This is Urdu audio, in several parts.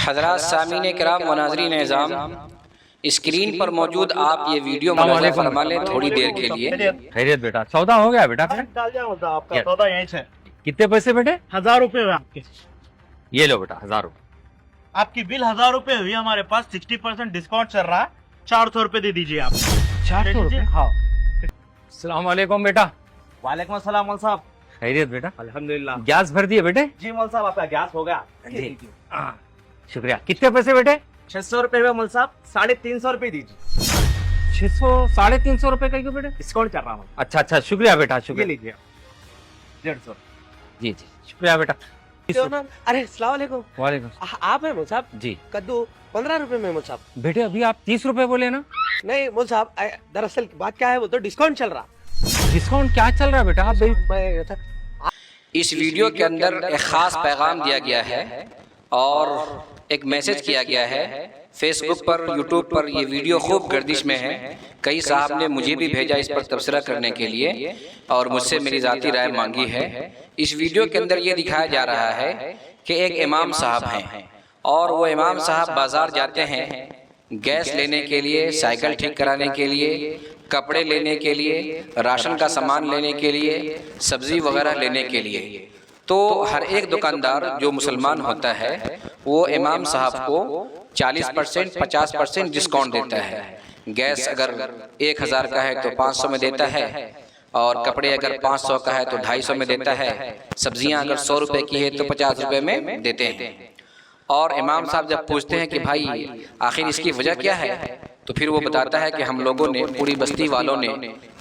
حضرات سامعین کرام و ناظرین اعظام، اسکرین پر موجود آپ یہ ویڈیو ملاحظہ فرما لیں تھوڑی دیر کے لیے۔ خیریت بیٹا، سودا ہو گیا بیٹا؟ ڈال دیا ہوتا آپ کا سودا یہیں سے۔ کتنے پیسے بیٹے؟ 1000 روپے ہوئے آپ کے۔ یہ لو بیٹا 1000 روپے۔ آپ کی بل 1000 روپے ہوئی، ہمارے پاس 60% ڈسکاؤنٹ چل رہا ہے، 400 روپے دے دیجیے آپ۔ 400 روپے؟ ہاں۔ السلام علیکم بیٹا۔ وعلیکم السلام مول صاحب۔ خیریت بیٹا؟ الحمدللہ۔ گیس بھر دیے بیٹے؟ جی مول صاحب، آپ کا گیس ہو گیا۔ جی شکریہ۔ کتنے پیسے بیٹے؟ 600 روپے ہوئے مول صاحب، 350 روپے دیجیے۔ 600 350 روپے کا کیوں بیٹے؟ ڈسکاؤنٹ چل رہا ہوں۔ اچھا اچھا، شکریہ بیٹا، یہ شکریہ۔ لیجیے 150۔ جی جی شکریہ بیٹا۔ ارے السلام علیکم، وعلیکم آپ ہیں مول صاحب؟ جی کدو 15 روپے میں مول صاحب۔ بیٹے ابھی آپ 30 روپے بولے نا؟ نہیں مول صاحب، دراصل بات کیا ہے، وہ تو ڈسکاؤنٹ چل رہا۔ ڈسکاؤنٹ کیا چل رہا ہے بیٹا؟ آپ اس ویڈیو کے اندر ایک خاص پیغام دیا گیا ہے اور ایک میسج کیا گیا ہے۔ فیس بک پر، یوٹیوب پر یہ ویڈیو خوب گردش میں ہے۔ کئی صاحب نے مجھے بھی بھیجا اس پر تبصرہ کرنے کے لیے اور مجھ سے میری ذاتی رائے مانگی ہے۔ اس ویڈیو کے اندر یہ دکھایا جا رہا ہے کہ ایک امام صاحب ہیں اور وہ امام صاحب بازار جاتے ہیں گیس لینے کے لیے، سائیکل ٹھیک کرانے کے لیے، کپڑے لینے کے لیے، راشن کا سامان لینے کے لیے، سبزی وغیرہ لینے کے لیے۔ تو ہر ایک دکاندار جو مسلمان ہوتا ہے وہ امام صاحب کو 40% 50% ڈسکاؤنٹ دیتا ہے۔ گیس اگر 1000 کا ہے تو 500 میں دیتا ہے، اور کپڑے اگر 500 کا ہے تو 250 میں دیتا ہے، سبزیاں اگر 100 روپے کی ہے تو 50 روپے میں دیتے ہیں۔ اور امام صاحب جب پوچھتے ہیں کہ بھائی آخر اس کی وجہ کیا ہے، تو پھر وہ بتاتا ہے کہ ہم لوگوں نے، پوری بستی والوں نے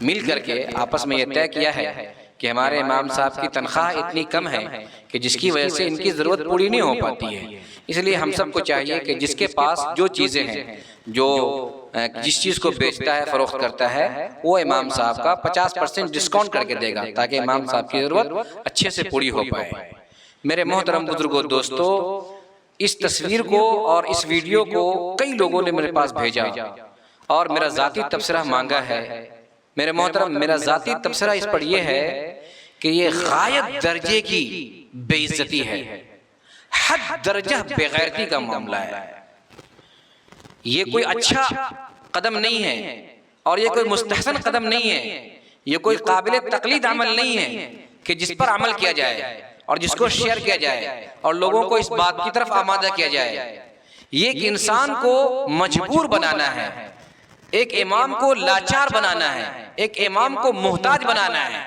مل کر کے آپس میں یہ طے کیا ہے کہ ہمارے امام صاحب کی تنخواہ اتنی کم ہے کہ جس کی وجہ سے ان کی ضرورت پوری نہیں ہو پاتی ہے۔ اس لیے ہم سب کو چاہیے کہ جس کے پاس جو چیزیں ہیں، جو جس چیز کو بیچتا ہے، فروخت کرتا ہے، وہ امام صاحب کا 50% ڈسکاؤنٹ کر کے دے گا تاکہ امام صاحب کی ضرورت اچھے سے پوری ہو پائے۔ میرے محترم بزرگوں، دوستو، اس تصویر کو اور اس ویڈیو کو کئی لوگوں نے میرے پاس بھیجا اور میرا ذاتی تبصرہ مانگا ہے۔ میرے محترم، میرا ذاتی تبصرہ اس پر یہ ہے کہ یہ غایت درجے کی بے عزتی ہے، حد درجہ بے غیرتی کا معاملہ ہے۔ یہ کوئی اچھا قدم نہیں ہے اور یہ کوئی مستحسن قدم نہیں ہے، یہ کوئی قابل تقلید عمل نہیں ہے کہ جس پر عمل کیا جائے اور جس کو شیئر کیا جائے اور لوگوں کو اس بات کی طرف آمادہ کیا جائے۔ یہ ایک انسان کو مجبور بنانا ہے، ایک امام کو لاچار بنانا ہے، ایک امام کو محتاج بنانا ہے،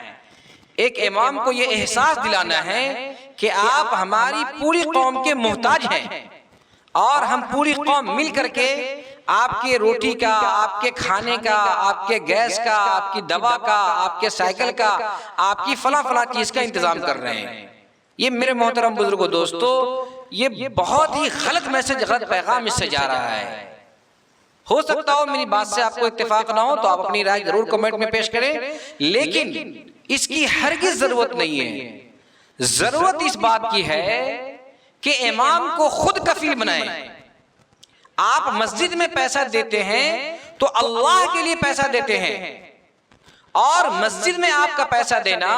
ایک امام کو یہ احساس دلانا ہے کہ آپ ہماری پوری قوم کے محتاج ہیں اور ہم پوری قوم مل کر کے آپ کے روٹی کا، آپ کے کھانے کا، آپ کے گیس کا، آپ کی دوا کا، آپ کے سائیکل کا، آپ کی فلاں فلاں چیز کا انتظام کر رہے ہیں۔ یہ میرے محترم بزرگوں، دوستو، یہ بہت ہی غلط میسج، غلط پیغام اس سے جا رہا ہے۔ ہو سکتا ہو میری بات سے آپ کو اتفاق نہ ہو تو آپ اپنی رائے ضرور کمنٹ میں پیش کریں، لیکن اس کی ہرگز ضرورت نہیں ہے۔ ضرورت اس بات کی ہے کہ امام کو خود کفیل بنائیں۔ آپ مسجد میں پیسہ دیتے ہیں تو اللہ کے لیے پیسہ دیتے ہیں، اور مسجد میں آپ کا پیسہ دینا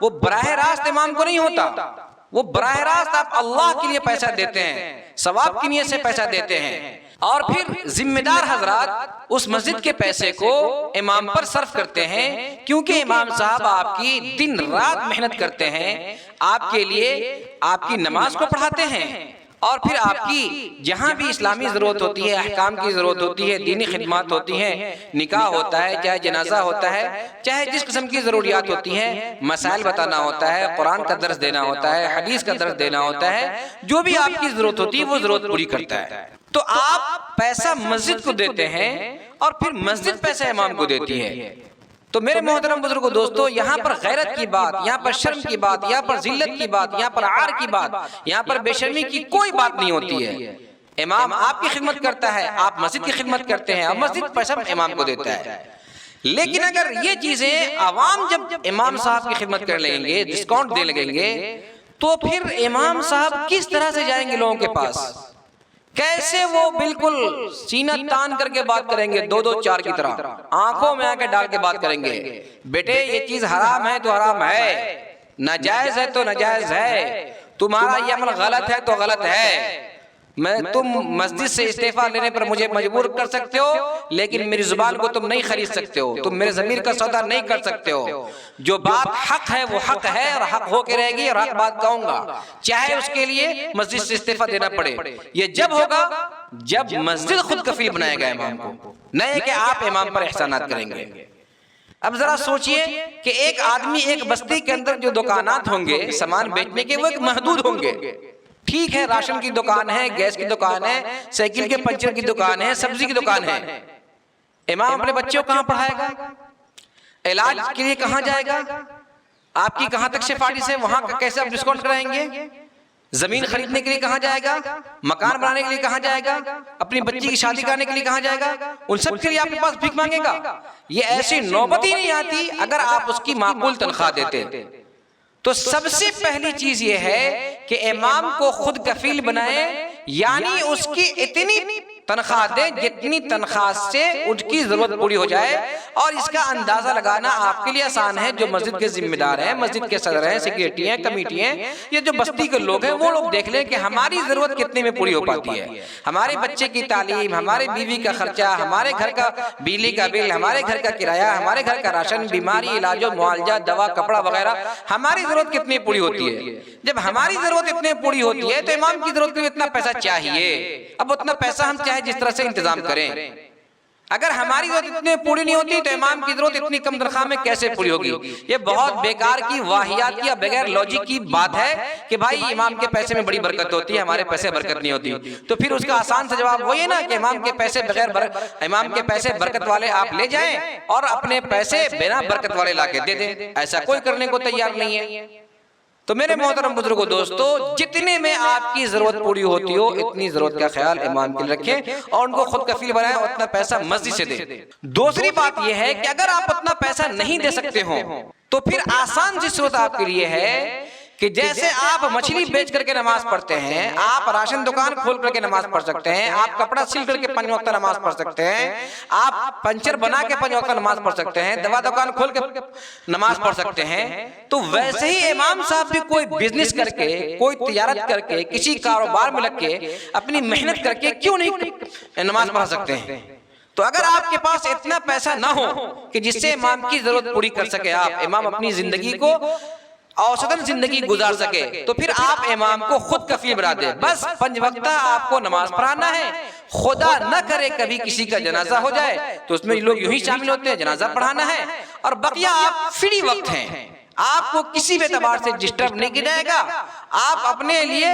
وہ براہ راست امام کو نہیں ہوتا، وہ براہ راست آپ اللہ کے لیے پیسہ دیتے ہیں، ثواب کی نیت سے پیسہ دیتے ہیں، اور پھر ذمہ دار حضرات اس مسجد کے پیسے کو امام پر صرف کرتے ہیں، کیونکہ امام صاحب آپ کی دن رات محنت کرتے ہیں، آپ کے لیے آپ کی نماز کو پڑھاتے ہیں، اور پھر آپ کی جہاں بھی اسلامی ضرورت ہوتی ہے، احکام کی ضرورت ہوتی ہے، دینی خدمات ہوتی ہیں، نکاح ہوتا ہے، چاہے جنازہ ہوتا ہے، چاہے جس قسم کی ضروریات ہوتی ہیں، مسائل بتانا ہوتا ہے، قرآن کا درس دینا ہوتا ہے، حدیث کا درس دینا ہوتا ہے، جو بھی آپ کی ضرورت ہوتی ہے وہ ضرورت پوری کرتا ہے۔ تو آپ پیسہ مسجد کو دیتے ہیں اور پھر مسجد پیسہ امام کو دیتی ہے۔ تو میرے محترم بزرگوں، دوستو، یہاں پر غیرت کی بات، یہاں پر شرم کی بات، یہاں پر ذلت کی بات، یہاں پر عار کی بات، یہاں پر بے شرمی کی کوئی بات نہیں ہوتی ہے۔ امام آپ کی خدمت کرتا ہے، آپ مسجد کی خدمت کرتے ہیں، اور مسجد پیسہ امام کو دیتا ہے۔ لیکن اگر یہ چیزیں عوام جب امام صاحب کی خدمت کر لیں گے، ڈسکاؤنٹ دے لگیں گے، تو پھر امام صاحب کس طرح سے جائیں گے لوگوں کے پاس؟ کیسے وہ بالکل سینہ تان کر کے بات کریں گے، دو دو چار کی طرح آنکھوں میں آ کے ڈال کے بات کریں گے، بیٹے یہ چیز حرام ہے تو حرام ہے، ناجائز ہے تو ناجائز ہے، تمہارا یہ عمل غلط ہے تو غلط ہے، تم مسجد سے استعفا لینے پر مجھے مجبور کر سکتے ہو، لیکن میری زبان کو تم نہیں خرید سکتے ہو، تم میرے ضمیر کا سودا نہیں کر سکتے ہو۔ جو بات حق ہے وہ حق ہے اور حق ہو کے رہے گی، اور حق بات کہوں گا، چاہے اس کے لیے مسجد سے استعفا دینا پڑے۔ یہ جب ہوگا جب مسجد خود کفیل بنائے گا امام کو، نہیں کہ آپ امام پر احسانات کریں گے۔ اب ذرا سوچئے کہ ایک آدمی ایک بستی کے اندر جو دکانات ہوں گے سامان بیچنے کے، وہ ایک محدود ہوں گے۔ ٹھیک ہے، راشن کی دکان ہے، گیس کی دکان ہے، سائیکل کے پنچر کی دکان ہے، سبزی کی دکان ہے۔ امام اپنے بچوں کو کہاں پڑھائے گا؟ علاج کے لیے کہاں جائے گا؟ آپ کی کہاں تک سفارش ہے، وہاں کیسے آپ ڈسکاؤنٹ کرائیں گے؟ زمین خریدنے کے لیے کہاں جائے گا؟ مکان بنانے کے لیے کہاں جائے گا؟ اپنی بچی کی شادی کرنے کے لیے کہاں جائے گا؟ ان سب کے لیے آپ کے پاس بھیک مانگے گا؟ یہ ایسی نوبت ہی نہیں آتی اگر آپ اس کی معقول تنخواہ دیتے۔ تو سب سے پہلی چیز یہ ہے کہ امام کو خود کفیل بنائے، یعنی اس کی اتنی تنخواہ دے جتنی تنخواہ سے ان کی ضرورت پوری ہو جائے۔ اور اس کا اندازہ لگانا آپ کے لیے آسان ہے، جو مسجد کے ذمہ دار ہیں، مسجد کے صدر ہیں، سیکریٹری ہیں، کمیٹی ہیں، یہ جو بستی کے لوگ ہیں، وہ لوگ دیکھ لیں کہ ہماری ضرورت کتنے میں پوری ہو پاتی ہے۔ ہمارے بچے کی تعلیم، ہمارے بیوی کا خرچہ، ہمارے گھر کا بجلی کا بل، ہمارے گھر کا کرایہ، ہمارے گھر کا راشن، بیماری، علاج و معالجہ، دوا، کپڑا وغیرہ، ہماری ضرورت کتنی پوری ہوتی ہے۔ جب ہماری ضرورت اتنی پوری ہوتی ہے تو امام کی ضرورت کے لیے اتنا پیسہ چاہیے۔ اب اتنا پیسہ ہم چاہے جس طرح سے انتظام کریں، اگر ہماری ضرورت اتنی پوری نہیں ہوتی تو امام کی ضرورت اتنی کم تنخواہ میں کیسے پوری ہوگی؟ یہ بہت بیکار کی، واہیات کی، بغیر لوجک کی بات ہے کہ بھائی امام کے پیسے میں بڑی برکت ہوتی ہے، ہمارے پیسے برکت نہیں ہوتی۔ تو پھر اس کا آسان سا جواب وہی ہے نا کہ امام کے پیسے برکت والے آپ لے جائیں اور اپنے پیسے بنا برکت والے لا کے دے دیں۔ ایسا کوئی کرنے کو تیار نہیں ہے۔ تو میرے محترم بزرگوں، دوستو، جتنے میں آپ کی ضرورت پوری ہوتی ہو اتنی ضرورت کا خیال امام کے لیے رکھیں اور ان کو خود کفیل بنائیں اور اتنا پیسہ مسجد سے دیں۔ دوسری بات یہ ہے کہ اگر آپ اتنا پیسہ نہیں دے سکتے ہوں تو پھر آسان سی صورت آپ کے لیے ہے کہ جیسے آپ مچھلی بیچ کر کے نماز پڑھتے ہیں، آپ راشن دکان کھول کر کے نماز پڑھ سکتے ہیں، آپ کپڑا سل کر کے 5 وقت نماز پڑھ سکتے ہیں، آپ پنچر بنا کے 5 وقت نماز پڑھ سکتے ہیں، دوا دکان کھول کے نماز پڑھ سکتے ہیں، تو ویسے ہی امام صاحب بھی کوئی بزنس کر کے، کوئی تجارت کر کے، کسی کاروبار میں لگ کے، اپنی محنت کر کے کیوں نہیں نماز پڑھ سکتے ہیں؟ تو اگر آپ کے پاس اتنا پیسہ نہ ہو کہ جس سے امام کی ضرورت پوری کر سکے، آپ امام اپنی زندگی کو اوسطاً زندگی گزار سکے، تو پھر آپ امام کو خود کفیل بنا دیں۔ بس 5 وقتہ آپ کو نماز پڑھانا ہے، خدا نہ کرے کبھی کسی کا جنازہ ہو جائے تو اس میں لوگ یوں ہی شامل ہوتے ہیں، جنازہ پڑھانا ہے، اور بقیہ آپ فری وقت ہیں، آپ کو کسی بھی اعتبار سے ڈسٹرب نہیں کیا جائے گا۔ آپ اپنے لیے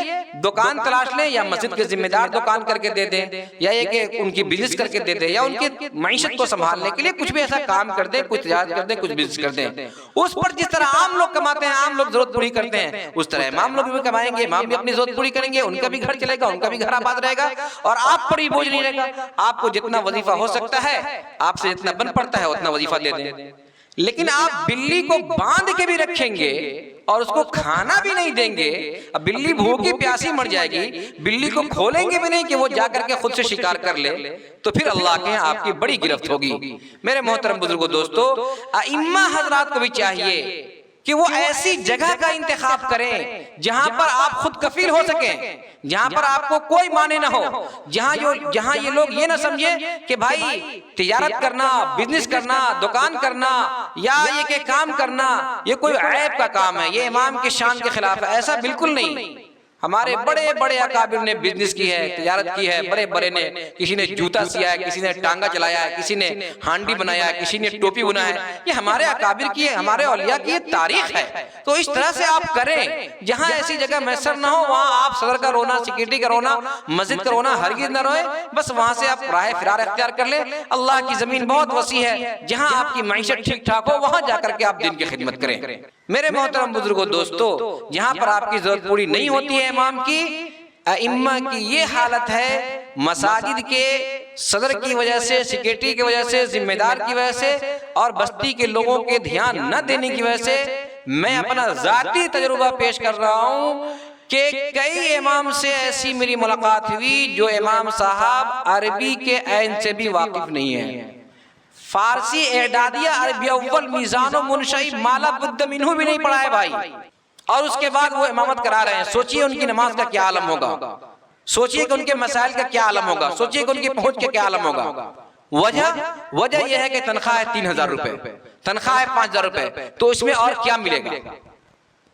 دکان تلاش لیں، یا مسجد کے ذمہ دار دکان کر کے دے دیں، یا یہ کہ ان کی بزنس کر کے دے دیں، یا ان کی معیشت کو سنبھالنے کے لیے کچھ بھی ایسا کام کر دیں، کچھ تجارت کر دیں، کچھ بزنس کر دیں۔ اس پر جس طرح عام لوگ کماتے ہیں، عام لوگ ضرورت پوری کرتے ہیں، اس طرح امام لوگ بھی کمائیں گے، امام بھی اپنی ضرورت پوری کریں گے، ان کا بھی گھر چلے گا، ان کا بھی گھر آباد رہے گا، اور آپ پر ہی بوجھ نہیں رہے گا۔ آپ کو جتنا وظیفہ ہو سکتا ہے، آپ سے جتنا بن پڑتا ہے اتنا وظیفہ دے دیں۔ لیکن آپ بلی کو باندھ کے بھی رکھیں گے اور اس کو کھانا بھی نہیں دیں گے، اب بلی بھوکی پیاسی مر جائے گی، بلی کو کھولیں گے بھی نہیں کہ وہ جا کر کے خود سے شکار کر لے، تو پھر اللہ کے ہاں آپ کی بڑی گرفت ہوگی۔ میرے محترم بزرگوں، دوستو، ائمہ حضرات کو بھی چاہیے کہ وہ ایسی جگہ کا انتخاب کریں جہاں پر آپ خود کفیل ہو سکیں، جہاں پر آپ کو کوئی معنی نہ ہو، جہاں یہ لوگ یہ نہ سمجھیں کہ بھائی تجارت کرنا، بزنس کرنا، دکان کرنا، یا یہ کہ کام کرنا یہ کوئی عیب کا کام ہے، یہ امام کی شان کے خلاف ہے۔ ایسا بالکل نہیں۔ ہمارے بڑے بڑے اکابر نے بزنس کی ہے، تجارت کی ہے، بڑے بڑے نے، کسی نے جوتا سیا ہے، کسی نے ٹانگا چلایا ہے، کسی نے ہانڈی بنایا ہے، کسی نے ٹوپی بنایا ہے، یہ ہمارے اکابر کی ہے، ہمارے اولیاء کی تاریخ ہے۔ تو اس طرح سے آپ کریں، جہاں ایسی جگہ میسر نہ ہو وہاں آپ صدر کا رونا، سیکریٹری کا رونا، مسجد کا رونا ہرگز نہ روئے، بس وہاں سے آپ راہ فرار اختیار کر لیں۔ اللہ کی زمین بہت وسیع ہے، جہاں آپ کی معیشت ٹھیک ٹھاک ہو وہاں جا کر کے آپ دین کی خدمت کریں۔ میرے محترم بزرگوں، دوستو، جہاں پر آپ کی ضرورت پوری نہیں ہوتی ہے امام کی، ائمہ کی یہ حالت ہے، مساجد کے صدر کی وجہ سے، سیکریٹری کی وجہ سے، ذمہ دار کی وجہ سے، اور بستی کے لوگوں کے دھیان نہ دینے کی وجہ سے، میں اپنا ذاتی تجربہ پیش کر رہا ہوں کہ کئی امام سے ایسی میری ملاقات ہوئی جو امام صاحب عربی کے عین سے بھی واقف نہیں ہیں، فارسی اعدادیہ، عربی اول، میزان و منشئی، مالا بد منہ بھی نہیں پڑھا ہے بھائی، اور اس کے بعد وہ امامت کرا رہے ہیں۔ سوچئے ان کی نماز کا کیا عالم ہوگا، سوچئے کہ ان کے مسائل کا کیا عالم ہوگا، سوچئے کہ ان کی پہنچ کا کیا عالم ہوگا۔ وجہ یہ ہے کہ تنخواہ ہے 3000 روپے، تنخواہ ہے 5000 روپے، تو اس میں اور کیا ملے گا؟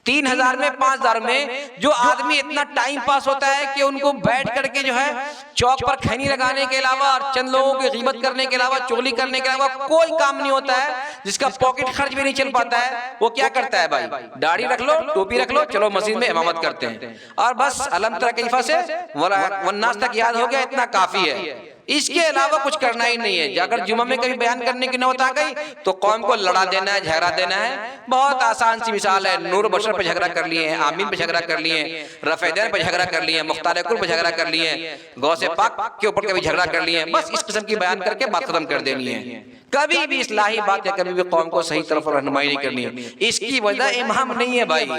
3000 میں 5000 میں جو آدمی اتنا ٹائم پاس ہوتا ہے کہ ان کو بیٹھ کر کے جو ہے چوک پر کھینی لگانے کے علاوہ اور چند لوگوں کی غیبت کرنے کے علاوہ، چغلی کرنے کے علاوہ کوئی کام نہیں ہوتا ہے، جس کا پاکٹ خرچ بھی نہیں چل پاتا ہے، وہ کیا کرتا ہے بھائی؟ داڑھی رکھ لو، ٹوپی رکھ لو، چلو مسجد میں امامت کرتے ہیں، اور بس الحم تر کیفا سے والناس تک یاد ہو گیا، اتنا کافی ہے، اس کے علاوہ کچھ کرنا ہی نہیں ہے۔ اگر جمعہ میں کبھی بیان کرنے کی نوبت آ گئی تو قوم کو لڑا دینا ہے، جھگڑا دینا ہے۔ بہت آسان سی مثال ہے، نور بشر پہ جھگڑا کر لیے ہیں، آمین پہ جھگڑا کر لیے ہیں، رفع دین پہ جھگڑا کر لیے ہیں، مختار کل پہ جھگڑا کر لیے ہیں، غوث پاک کے اوپر کبھی جھگڑا کر لیے ہیں، بس اس قسم کی بیان کر کے بات ختم کر دینی ہے۔ کبھی بھی اصلاحی بات یا کبھی بھی قوم کو صحیح طرف رہنمائی نہیں کرنی ہے۔ اس کی وجہ امام نہیں ہے بھائی،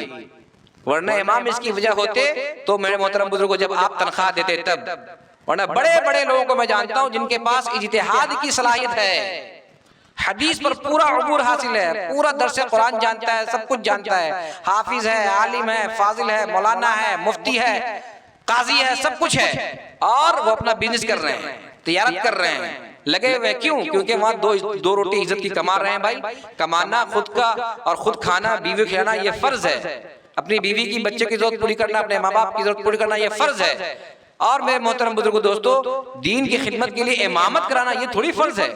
ورنہ امام اس کی وجہ ہوتے تو میرے محترم بزرگوں جب آپ تنخواہ دیتے تب، ورنہ بڑے بڑے لوگوں کو میں جانتا ہوں جن کے پاس اجتہاد کی صلاحیت ہے، حدیث پر پورا عبور حاصل ہے، پورا درس قرآن جانتا ہے، سب کچھ جانتا ہے، حافظ ہے، عالم ہے، فاضل ہے، مولانا ہے، مفتی ہے، قاضی ہے، سب کچھ ہے، اور وہ اپنا بزنس کر رہے ہیں، تجارت کر رہے ہیں، لگے ہوئے کیوں؟ کیونکہ وہاں دو روٹی عزت کی کما رہے ہیں بھائی۔ کمانا خود کا اور خود کھانا، بیوی کو کھلانا یہ فرض ہے، اپنی بیوی کی بچے کی ضرورت پوری کرنا، اپنے ماں باپ کی ضرورت پوری کرنا یہ فرض ہے۔ اور میرے محترم بزرگوں دوستو، دین کی خدمت کے لیے امامت کرانا یہ تھوڑی فرض ہے،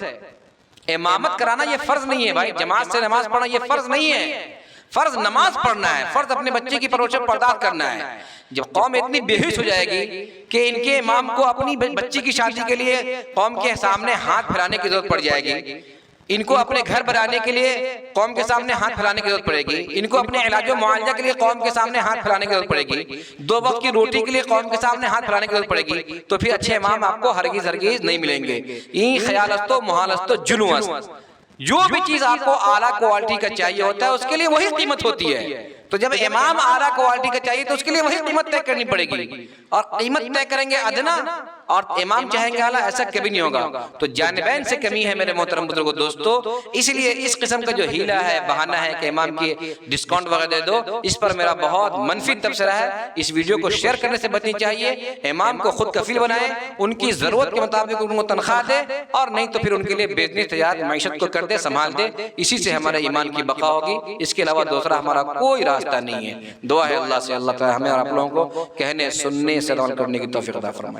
امامت کرانا یہ فرض نہیں ہے بھائی، جماعت سے نماز پڑھنا یہ فرض نہیں ہے، فرض نماز پڑھنا ہے، فرض اپنے بچے کی پرورش پرداز کرنا ہے۔ جب قوم اتنی بے حس ہو جائے گی کہ ان کے امام کو اپنی بچی کی شادی کے لیے قوم کے سامنے ہاتھ پھیلانے کی ضرورت پڑ جائے گی، ان کو اپنے گھر بنانے کے لیے قوم کے سامنے ہاتھ پھیلانے کی ضرورت پڑے گی، ان کو اپنے علاج و معالجہ کے لیے قوم کے سامنے ہاتھ پھیلانے کی ضرورت پڑے گی، 2 وقت کی روٹی کے لیے قوم کے سامنے ہاتھ پھیلانے کی ضرورت پڑے گی، تو پھر اچھے امام آپ کو ہرگز نہیں ملیں گے۔ این خیال استو محال استو جنو است، جو بھی چیز آپ کو اعلیٰ کوالٹی کا چاہیے ہوتا ہے اس کے لیے وہی قیمت ہوتی ہے، تو جب امام اعلیٰ کوالٹی کا چاہیے تو اس کے لیے وہی قیمت طے کرنی پڑے گی، اور قیمت طے کریں گے ادنا اور امام چاہیں گے اعلیٰ، ایسا کبھی نہیں ہوگا۔ تو جانبین سے کمی ہے میرے محترم بزرگوں دوستو، اس لیے اس قسم کا جو ہیلہ ہے، بہانہ ہے کہ امام کی ڈسکاؤنٹ وغیرہ دے دو، اس پر میرا بہت منفی تبصرہ ہے۔ اس ویڈیو کو شیئر کرنے سے بچنی چاہیے، امام کو خود کفیل بنائیں، ان کی ضرورت کے مطابق ان کو تنخواہ دے، اور نہیں تو پھر ان کے لیے بزنس تجارت معیشت کو کر دے، سنبھال دے، اسی سے ہمارے ایمان کی بقا ہوگی، اس کے علاوہ دوسرا ہمارا کوئی راستہ نہیں ہے۔ دعا ہے اللہ سے اللہ تعالی ہمیں اور آپ لوگوں کو کہنے سننے سے عمل کرنے کی توفیق عطا فرمائے۔